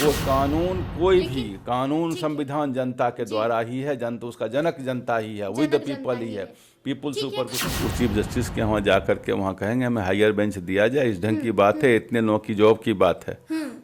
वो कानून कोई भी कानून संविधान जनता के द्वारा ही है, जनता उसका जनक जनता ही है, विद द पीपल ही है, पीपल से ऊपर कुछ। उस चीफ जस्टिस के वहाँ जा करके वहाँ कहेंगे हमें हायर बेंच दिया जाए, इस ढंग की बात है, इतने लोगों की जॉब की बात है।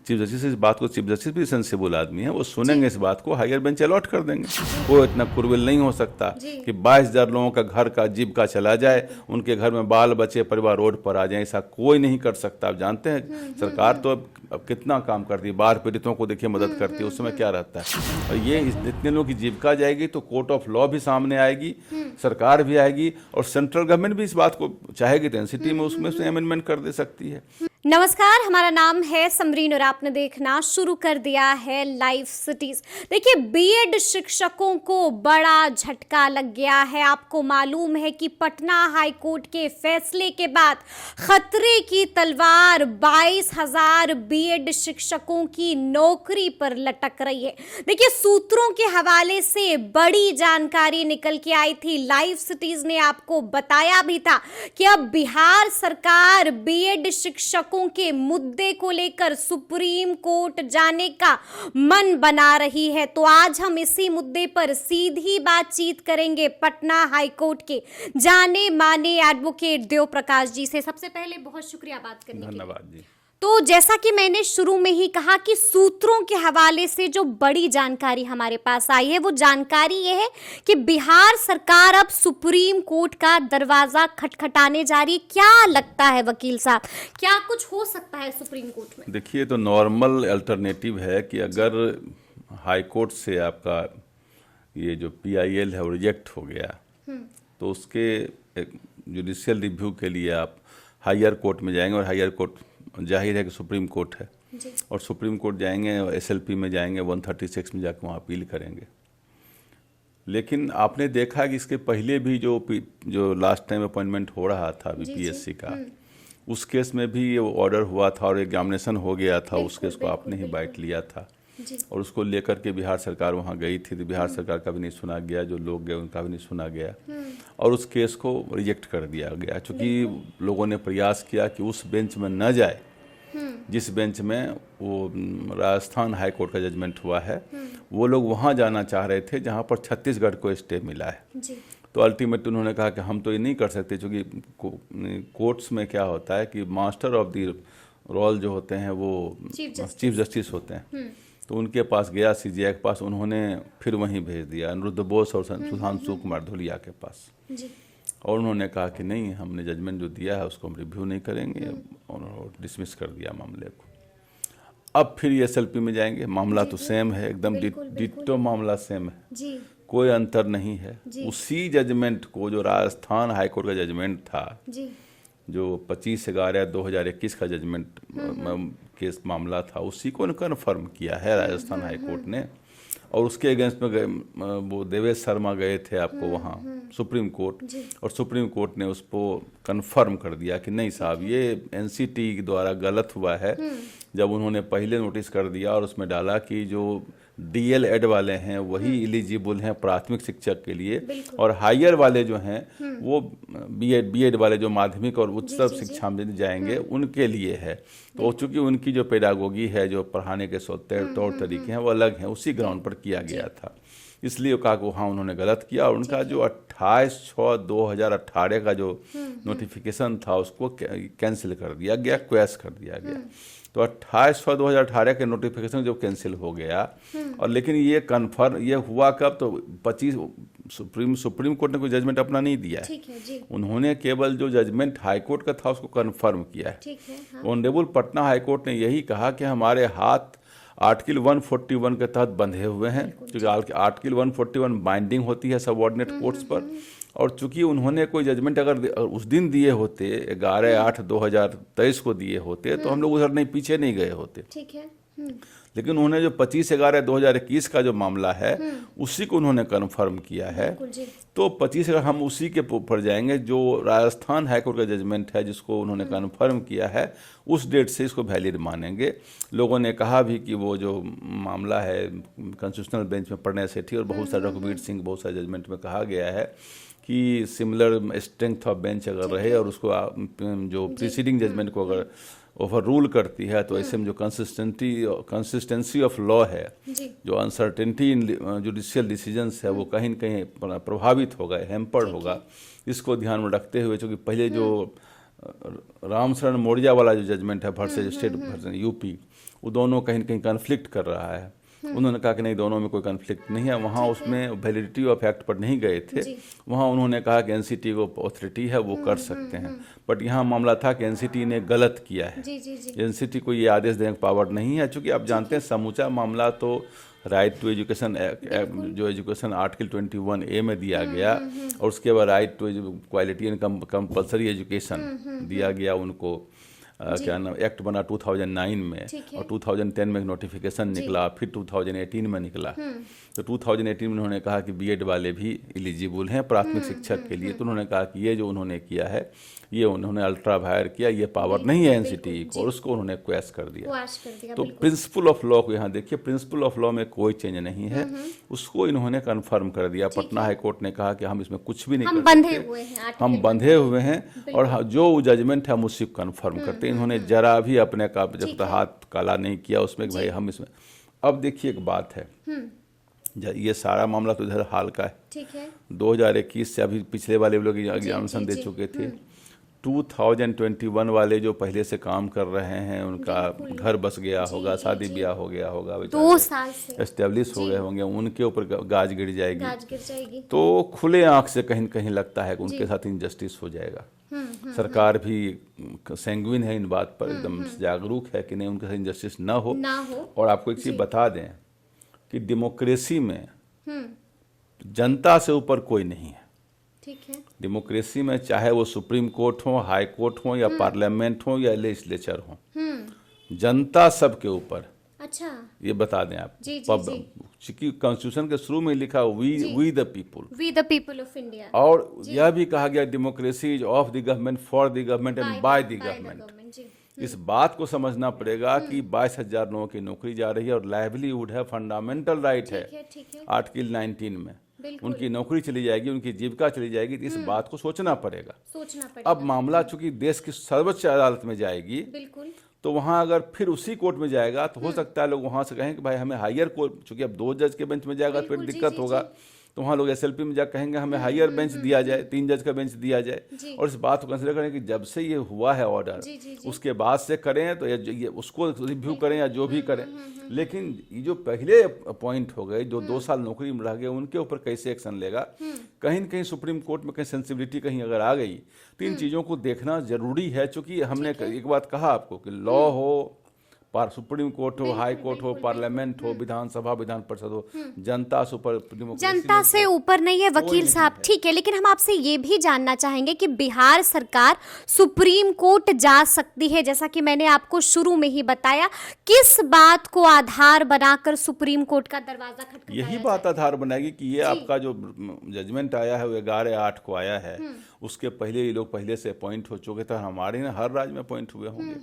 चीफ जस्टिस इस बात को, चीफ जस्टिस भी सेंसिबल आदमी है, वो सुनेंगे इस बात को, हायर बेंच अलॉट कर देंगे। वो इतना कुरबिल नहीं हो सकता कि 22,000 लोगों का घर का जीविका चला जाए, उनके घर में बाल बच्चे परिवार रोड पर आ जाए, ऐसा कोई नहीं कर सकता। आप जानते हैं सरकार तो अब कितना काम करती है, बाढ़ पीड़ितों को देखिए मदद करती है, उस समय क्या रहता है। और ये इतने लोगों की जीविका जाएगी तो कोर्ट ऑफ लॉ भी सामने आएगी, सरकार भी आएगी और सेंट्रल गवर्नमेंट भी इस बात को चाहेगी तो एनसीटी में उसमें से अमेंडमेंट कर दे सकती है। नमस्कार, हमारा नाम है समरीन और आपने देखना शुरू कर दिया है लाइव सिटीज। देखिए, बीएड शिक्षकों को बड़ा झटका लग गया है। आपको मालूम है कि पटना हाई कोर्ट के फैसले के बाद खतरे की तलवार 22,000 बीएड शिक्षकों की नौकरी पर लटक रही है। देखिए, सूत्रों के हवाले से बड़ी जानकारी निकल के आई थी। लाइव सिटीज ने आपको बताया भी था कि अब बिहार सरकार बीएड शिक्षकों के मुद्दे को लेकर सुप्रीम कोर्ट जाने का मन बना रही है। तो आज हम इसी मुद्दे पर सीधी बातचीत करेंगे पटना हाई कोर्ट के जाने माने एडवोकेट देव प्रकाश जी से। सबसे पहले बहुत शुक्रिया बात करने के लिए। धन्यवाद जी। तो जैसा कि मैंने शुरू में ही कहा कि सूत्रों के हवाले से जो बड़ी जानकारी हमारे पास आई है वो जानकारी ये है कि बिहार सरकार अब सुप्रीम कोर्ट का दरवाजा खटखटाने जा रही है। क्या लगता है वकील साहब, क्या कुछ हो सकता है सुप्रीम कोर्ट में? देखिए, तो नॉर्मल अल्टरनेटिव है कि अगर हाई कोर्ट से आपका ये जो पीआईएल है वो रिजेक्ट हो गया तो उसके जुडिशियल रिव्यू के लिए आप हायर कोर्ट में जाएंगे और हायर कोर्ट जाहिर है कि सुप्रीम कोर्ट है जी। और सुप्रीम कोर्ट जाएंगे और एसएलपी में जाएंगे, 136 में जाकर वहाँ अपील करेंगे। लेकिन आपने देखा कि इसके पहले भी जो लास्ट टाइम अपॉइंटमेंट हो रहा था बीपीएससी का, उस केस में भी ये ऑर्डर हुआ था और एग्जामिनेशन हो गया था, उस केस को आपने ही बाइट लिया था और उसको लेकर के बिहार सरकार वहाँ गई थी तो बिहार सरकार का भी नहीं सुना गया, जो लोग गए उनका भी नहीं सुना गया और उस केस को रिजेक्ट कर दिया गया। चूँकि लोगों ने प्रयास किया कि उस बेंच में न जाए जिस बेंच में वो राजस्थान हाई कोर्ट का जजमेंट हुआ है, वो लोग वहाँ जाना चाह रहे थे जहाँ पर छत्तीसगढ़ को स्टे मिला है जी। तो अल्टीमेटली उन्होंने कहा कि हम तो ये नहीं कर सकते, क्योंकि कोर्ट्स में क्या होता है कि मास्टर ऑफ द रोल जो होते हैं वो चीफ जस्टिस होते हैं। तो उनके पास गया, सीजीआई के पास, उन्होंने फिर वहीं भेज दिया अनिरुद्ध बोस और सुधांशु कुमार धुलिया के पास जी। और उन्होंने कहा कि नहीं, हमने जजमेंट जो दिया है उसको हम रिव्यू नहीं करेंगे और डिसमिस कर दिया मामले को। अब फिर ये एसएलपी में जाएंगे, मामला तो सेम है, एकदम डिट्टो मामला सेम है जी। कोई अंतर नहीं है। उसी जजमेंट को जो राजस्थान हाईकोर्ट का जजमेंट था जी। जो 25/11/2021 का जजमेंट केस मामला था, उसी को कन्फर्म किया है राजस्थान हाईकोर्ट ने और उसके अगेंस्ट में वो देवेश शर्मा गए थे आपको वहाँ सुप्रीम कोर्ट और सुप्रीम कोर्ट ने उसको कन्फर्म कर दिया कि नहीं साहब, ये एनसीटी द्वारा गलत हुआ है। जब उन्होंने पहले नोटिस कर दिया और उसमें डाला कि जो डीएल एड वाले हैं वही एलिजिबल हैं प्राथमिक शिक्षक के लिए और हायर वाले जो हैं वो बीएड वाले जो माध्यमिक और उच्चतर शिक्षा में जाएंगे उनके लिए है। तो चूंकि उनकी जो पेडागोगी है, जो पढ़ाने के तौर तरीके हैं वो अलग हैं, उसी ग्राउंड पर किया गया था, इसलिए कहा कि हाँ उन्होंने गलत किया और उनका जो 28/6/2018 का जो नोटिफिकेशन था उसको कैंसिल कर दिया गया, क्वैश कर दिया गया। तो 28/6/2018 के नोटिफिकेशन जब कैंसिल हो गया और लेकिन ये कन्फर्म ये हुआ कब, तो 25 सुप्रीम कोर्ट ने कोई जजमेंट अपना नहीं दिया है, उन्होंने केवल जो जजमेंट हाई कोर्ट का था उसको कन्फर्म किया है। ऑनरेबल पटना हाई कोर्ट ने यही कहा कि हमारे हाथ आर्टिकल 141 के तहत बंधे हुए हैं, क्योंकि आर्टिकल 141 बाइंडिंग होती है सबऑर्डिनेट कोर्ट्स पर और चूंकि उन्होंने कोई जजमेंट अगर उस दिन दिए होते 11/8/2023 को दिए होते तो हम लोग उधर नहीं पीछे नहीं गए होते। ठीक है। लेकिन उन्होंने जो 25/11/2021 का जो मामला है उसी को उन्होंने कन्फर्म किया है। तो 25 हम उसी के ऊपर जाएंगे जो राजस्थान हाईकोर्ट का जजमेंट है जिसको उन्होंने कन्फर्म किया है, उस डेट से इसको वैलिड मानेंगे। लोगों ने कहा भी कि वो जो मामला है कॉन्स्टिट्यूशनल बेंच में पढ़ने से थी और बहुत सारे रघुवीर सिंह बहुत सारे जजमेंट में कहा गया है कि सिमिलर स्ट्रेंथ ऑफ बेंच अगर रहे और उसको जो प्रीसीडिंग जजमेंट को अगर ओवर रूल करती है तो ऐसे में जो कंसिस्टेंसी ऑफ लॉ है, जो अनसर्टेनिटी इन जुडिशियल डिसीजंस है, वो कहीं न कहीं प्रभावित होगा, हैम्पर्ड होगा। इसको ध्यान में रखते हुए, चूँकि पहले जो रामशरण मौर्या वाला जो जजमेंट है वर्सेज स्टेट वर्सेज यूपी, वो दोनों कहीं न कहीं कन्फ्लिक्ट कर रहा है। उन्होंने कहा कि नहीं, दोनों में कोई कन्फ्लिक्ट नहीं है। वहाँ उसमें वैलिडिटी ऑफ एक्ट पर नहीं गए थे, वहाँ उन्होंने कहा कि एनसीटी को अथॉरिटी है, वो कर सकते हैं। बट यहाँ मामला था कि एनसीटी ने गलत किया है। एनसीटी को ये आदेश देने की पावर नहीं है, चूँकि आप जानते हैं समूचा मामला तो राइट टू एजुकेशन जो एजुकेशन आर्टिकल 21A में दिया गया, और उसके बाद right to quality and compulsory education दिया गया उनको। क्या नाम एक्ट बना 2009 में, और 2010 में नोटिफिकेशन निकला, फिर 2018 में निकला। तो 2018 में उन्होंने कहा कि बीएड वाले भी एलिजिबल हैं प्राथमिक शिक्षक के लिए। तो उन्होंने कहा कि ये जो उन्होंने किया है, ये उन्होंने अल्ट्रा वायर किया, ये पावर नहीं है एनसीटी को, और उसको उन्होंने क्वेश कर दिया। तो प्रिंसिपल ऑफ लॉ को यहाँ देखिए, प्रिंसिपल ऑफ लॉ में कोई चेंज नहीं है, उसको इन्होंने कन्फर्म कर दिया। पटना हाई कोर्ट ने कहा कि हम इसमें कुछ भी नहीं कर सकते, हम बंधे हुए हैं, और जो जजमेंट है हम उसी को कन्फर्म करते हैं। इन्होंने जरा भी अपने का जब तक हाथ काला नहीं किया उसमें कि भाई हम इसमें। अब देखिए एक बात है, ये सारा मामला तो इधर हाल का है, ठीक है। 2021 से अभी पिछले वाले लोग एग्जामिनेशन दे चुके थे। 2021 वाले जो पहले से काम कर रहे हैं, उनका घर बस गया होगा, शादी ब्याह हो गया होगा, 2 साल से एस्टेब्लिश हो गए होंगे, उनके ऊपर गाज गिर जाएगी। तो खुले आंख से कहीं कहीं लगता है कि उनके साथ इनजस्टिस हो जाएगा। सरकार भी सैंग्विन है इन बात पर, एकदम जागरूक है कि नहीं, उनके साथ इनजस्टिस ना हो। और आपको एक चीज बता दें कि डेमोक्रेसी में जनता से ऊपर कोई नहीं है। ठीक है। डेमोक्रेसी में चाहे वो सुप्रीम कोर्ट हो, हाई कोर्ट हो, या पार्लियामेंट हो, या लेजिस्लेचर हो, जनता सबके ऊपर। अच्छा, ये बता दें आप। चूंकि कॉन्स्टिट्यूशन के शुरू में लिखा we the people of India, और यह भी कहा गया democracy is of the government, for the government and by the government. इस बात को समझना पड़ेगा कि 22,000 लोगों की नौकरी जा रही है, और लाइवलीहुड है, फंडामेंटल राइट है आर्टिकल 19 में। उनकी नौकरी चली जाएगी, उनकी जीविका चली जाएगी, तो इस बात को सोचना पड़ेगा। अब मामला चूंकि देश की सर्वोच्च अदालत में जाएगी, तो वहां अगर फिर उसी कोर्ट में जाएगा तो हो सकता है लोग वहां से कहें कि भाई हमें हायर कोर्ट, चूंकि अब 2 जज के बेंच में जाएगा फिर दिक्कत होगा, तो वहाँ लोग एसएलपी में जा कहेंगे हमें हायर बेंच दिया जाए, 3 जज का बेंच दिया जाए। और इस बात को कंसिडर करें कि जब से ये हुआ है ऑर्डर, उसके बाद से करें तो ये उसको रिव्यू करें या जो भी करें। लेकिन ये जो पहले अपॉइंट हो गए, जो 2 साल नौकरी में रह गए, उनके ऊपर कैसे एक्शन लेगा। कहीं न कहीं सुप्रीम कोर्ट में कहीं सेंसिबिलिटी कहीं अगर आ गई, तो इन चीज़ों को देखना जरूरी है। चूंकि हमने एक बात कहा आपको कि लॉ हो, सुप्रीम कोर्ट हो, हाई कोर्ट हो, पार्लियामेंट हो, विधानसभा, विधान परिषद हो, जनता से ऊपर, जनता से ऊपर नहीं है वकील साहब, ठीक है। लेकिन हम आपसे ये भी जानना चाहेंगे कि बिहार सरकार सुप्रीम कोर्ट जा सकती है, जैसा कि मैंने आपको शुरू में ही बताया, किस बात को आधार बनाकर सुप्रीम कोर्ट का दरवाजा खटखटाया? यही बात आधार बनाएगी कि ये आपका जो जजमेंट आया है वो 11/8 को आया है, उसके पहले ये लोग पहले से अपॉइंट हो चुके थे। हमारे ना हर राज्य में अपॉइंट हुए होंगे,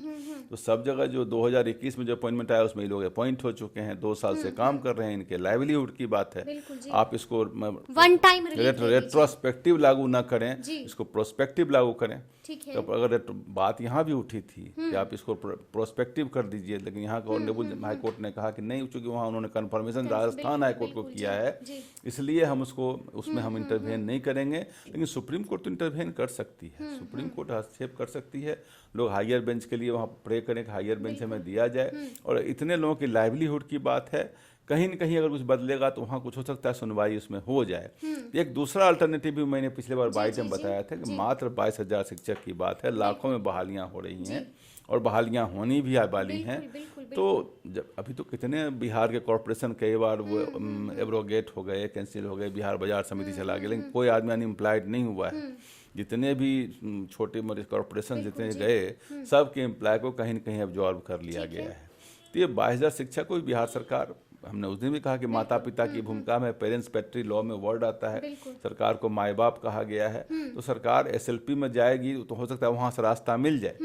तो सब जगह जो 2021 में जो अपॉइंटमेंट आया उसमें ये लोग अपॉइंट हो चुके हैं, 2 साल से काम कर रहे हैं, इनके लाइवलीहुड की बात है। आप इसको वन टाइम रेट्रोस्पेक्टिव लागू ना करें, इसको प्रोस्पेक्टिव लागू करें। तो अगर बात यहाँ भी उठी थी कि आप इसको प्रोस्पेक्टिव कर दीजिए, लेकिन यहाँ का ऑनरेबल हाई कोर्ट ने कहा कि नहीं, चूंकि वहाँ उन्होंने कन्फर्मेशन राजस्थान हाई कोर्ट को किया है, इसलिए हम उसमें हम इंटरवेन नहीं करेंगे। लेकिन सुप्रीम कोर्ट तो इंटरवेन कर सकती है, सुप्रीम कोर्ट हस्तक्षेप कर सकती है। लोग हायर बेंच के लिए वहाँ प्रे करें कि हायर बेंच हमें दिया जाए। और इतने लोगों की लाइवलीहुड की बात है, कहीं न कहीं अगर कुछ बदलेगा तो वहाँ कुछ हो सकता है, सुनवाई उसमें हो जाए। एक दूसरा अल्टरनेटिव भी मैंने पिछले बार बाइट में बताया था कि मात्र 22,000 शिक्षक की बात है, लाखों में बहालियाँ हो रही हैं, और बहालियाँ होनी भी वाली हैं। तो जब अभी तो कितने बिहार के कॉरपोरेशन कई बार वो एब्रोगेट हो गए, कैंसिल हो गए, बिहार बाजार समिति चला गया, लेकिन कोई आदमी अनएम्प्लॉयड नहीं हुआ है। जितने भी छोटे मोटे कॉरपोरेशन जितने गए, सबके एम्प्लॉय को कहीं न कहीं अब्जॉर्ब कर लिया गया है। तो ये 22,000 शिक्षक को बिहार सरकार, हमने उस दिन भी कहा कि माता पिता की भूमिका में पेरेंट्स पैट्री लॉ में वर्ड आता है, सरकार को माए बाप कहा गया है। तो सरकार एसएलपी में जाएगी तो हो सकता है वहाँ से रास्ता मिल जाए।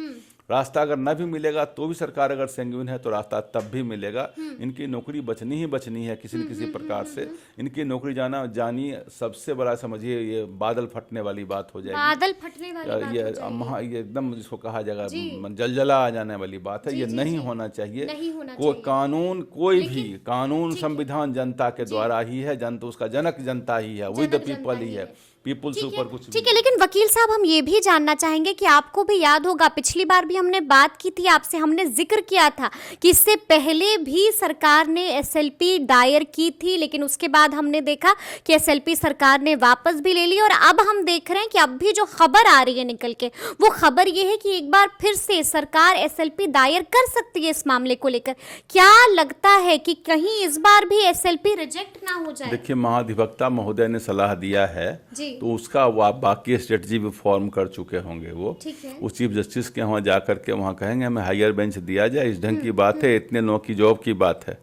रास्ता अगर न भी मिलेगा तो भी सरकार अगर संगीन है तो रास्ता तब भी मिलेगा। इनकी नौकरी बचनी ही बचनी है किसी न किसी प्रकार से। इनकी नौकरी जानी सबसे बड़ा समझिए ये बादल फटने वाली बात हो जाएगी। बादल फटने वाली बात हो जाएगी। ये एकदम जिसको कहा जाएगा जलजला आ जाने वाली बात है। ये नहीं होना चाहिए। कानून कोई भी कानून संविधान जनता के द्वारा ही है। जनता उसका जनक जनता ही है, विद द पीपल ही है। पीपल से ऊपर कुछ ठीक है। लेकिन वकील साहब हम ये भी जानना चाहेंगे कि आपको भी याद होगा पिछली बार भी हमने बात की थी आपसे, हमने जिक्र किया था कि इससे पहले भी सरकार ने एसएलपी दायर की थी, लेकिन उसके बाद हमने देखा कि एसएलपी सरकार ने वापस भी ले ली। और अब हम देख रहे हैं कि अब भी जो खबर आ रही है निकल के, वो खबर ये है कि एक बार फिर से सरकार एसएलपी दायर कर सकती है इस मामले को लेकर। क्या लगता है कि कहीं इस बार भी एसएलपी रिजेक्ट ना हो जाए? देखिए, महाधिवक्ता महोदय ने सलाह दिया है तो उसका बाकी स्ट्रेटजी भी फॉर्म कर चुके होंगे। वो उस चीफ जस्टिस के वहाँ जा करके वहाँ कहेंगे हमें हायर बेंच दिया जाए, इस ढंग की बात है, इतने लोगों की जॉब की बात है।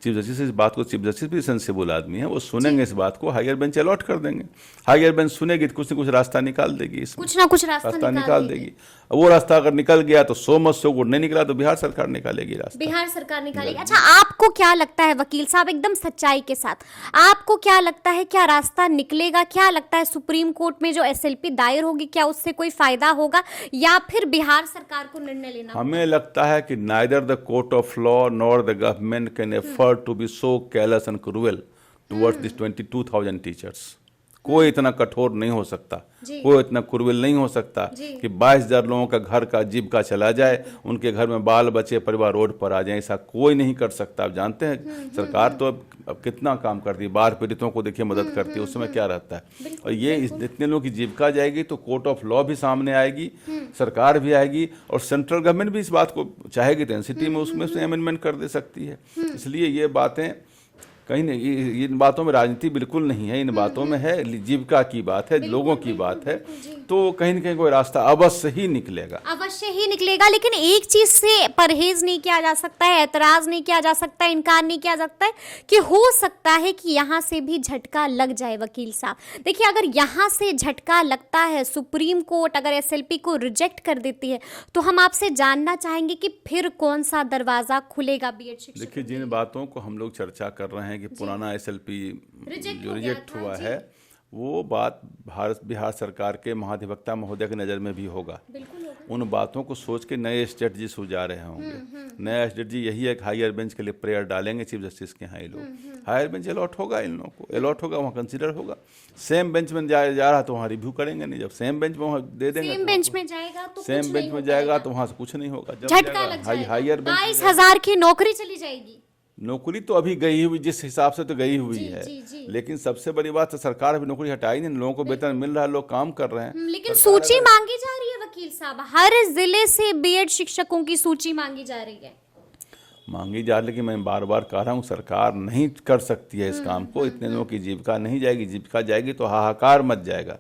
चीफ जस्टिस इस बात को, चीफ जस्टिस भी सेंसिबल आदमी है, वो सुनेंगे इस बात को, हायर बेंच अलॉट कर देंगे। हायर बेंच सुनेगी तो कुछ न कुछ रास्ता निकाल देगी, इसमें कुछ ना कुछ रास्ता निकाल देगी। वो रास्ता अगर निकल गया तो 100 में 100 नहीं निकला तो बिहार सरकार निकालेगी रास्ता। बिहार सरकार निकालेगी। अच्छा, आपको क्या लगता है वकील साहब, एकदम सच्चाई के साथ, आपको क्या लगता है क्या रास्ता निकलेगा? क्या लगता है सुप्रीम कोर्ट में जो एसएलपी दायर होगी क्या उससे कोई फायदा होगा या फिर बिहार सरकार को निर्णय लेना? हमें लगता है कि neither the court of law nor the government can afford to be so careless and cruel towards this 22,000 teachers. कोई इतना कठोर नहीं हो सकता, कोई इतना क्रूअल नहीं हो सकता कि 22,000 लोगों का घर का जीविका चला जाए, उनके घर में बाल बच्चे परिवार रोड पर आ जाए। ऐसा कोई नहीं कर सकता। आप जानते हैं सरकार तो अब कितना काम करती है, बाढ़ पीड़ितों को देखिए मदद करती है, उस समय क्या रहता है। और ये इतने लोगों की जीविका जाएगी तो कोर्ट ऑफ लॉ भी सामने आएगी, सरकार भी आएगी और सेंट्रल गवर्नमेंट भी इस बात को चाहेगी तो एनसीटी में उसमें से अमेंडमेंट कर दे सकती है। इसलिए ये बातें कहीं नहीं, इन बातों में राजनीति बिल्कुल नहीं है, इन बातों में है जीविका की बात है, लोगों की बात है। तो कहीं न कहीं कोई रास्ता अवश्य ही निकलेगा, अवश्य ही निकलेगा। लेकिन एक चीज से परहेज नहीं किया जा सकता है, ऐतराज नहीं किया जा सकता है, इनकार नहीं किया जा सकता है कि हो सकता है कि यहाँ से भी झटका लग जाए। वकील साहब देखिए, अगर यहाँ से झटका लगता है, सुप्रीम कोर्ट अगर एसएलपी को रिजेक्ट कर देती है, तो हम आपसे जानना चाहेंगे कि फिर कौन सा दरवाजा खुलेगा बीएड शिक्षक? देखिए, जिन बातों को हम लोग चर्चा कर रहे हैं कि पुराना एसएलपी जो रिजेक्ट हुआ है, वो बात बिहार सरकार के महाधिवक्ता महोदय की नज़र में भी होगा। उन बातों को सोच के नए स्ट्रेटजी सुझा रहे होंगे। नया स्ट्रेटजी यही है कि हायर बेंच के लिए प्रेयर डालेंगे चीफ जस्टिस के यहाँ। ये लोग हायर बेंच अलॉट होगा, इन लोगों को अलॉट होगा, वहाँ कंसीडर होगा। सेम बेंच में जा रहा तो वहाँ रिव्यू करेंगे नहीं। जब सेम बेंच में वहाँ दे देंगे, सेम बेंच में जाएगा तो सेम बेंच में जाएगा तो वहाँ से कुछ नहीं होगा। झटका लग जाएगा, हायर बेंच 22,000 की नौकरी चली जाएगी। नौकरी तो अभी गई हुई, जिस हिसाब से तो गई हुई है, लेकिन सबसे बड़ी बात है सरकार अभी नौकरी हटाई नहीं, लोगों को वेतन मिल रहा है, लोग काम कर रहे हैं। लेकिन सूची मांगी जा रही है वकील साहब, हर जिले से बीएड शिक्षकों की सूची मांगी जा रही है। मांगी जा रही, लेकिन मैं बार बार कह रहा हूँ सरकार नहीं कर सकती है इस काम को। इतने लोगों की जीविका नहीं जाएगी, जीविका जाएगी तो हाहाकार मच जाएगा।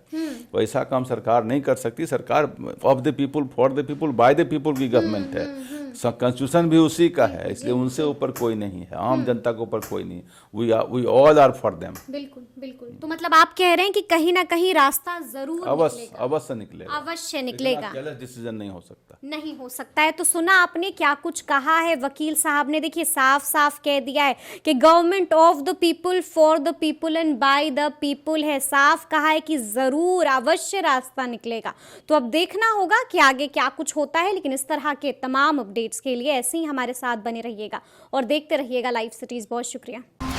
वैसा काम सरकार नहीं कर सकती। सरकार of the people, for the people, by the people की गवर्नमेंट है। कॉन्स्टिट्यूशन भी उसी का है, इसलिए उनसे ऊपर कोई नहीं है, आम जनता के ऊपर कोई नहीं। We all are for them. बिल्कुल बिल्कुल। तो मतलब आप कह रहे हैं कि कहीं ना कहीं रास्ता जरूर अवश्य निकलेगा, अवश्य निकलेगा। डिसीजन नहीं हो सकता, नहीं हो सकता है। तो सुना आपने क्या कुछ कहा है वकील साहब ने। देखिए, साफ साफ कह दिया है कि government of the people, for the people and by the people है। साफ कहा है कि जरूर अवश्य रास्ता निकलेगा। तो अब देखना होगा कि आगे क्या कुछ होता है। लेकिन इस तरह के तमाम अपडेट्स के लिए ऐसे ही हमारे साथ बने रहिएगा और देखते रहिएगा लाइव सिटीज। बहुत शुक्रिया।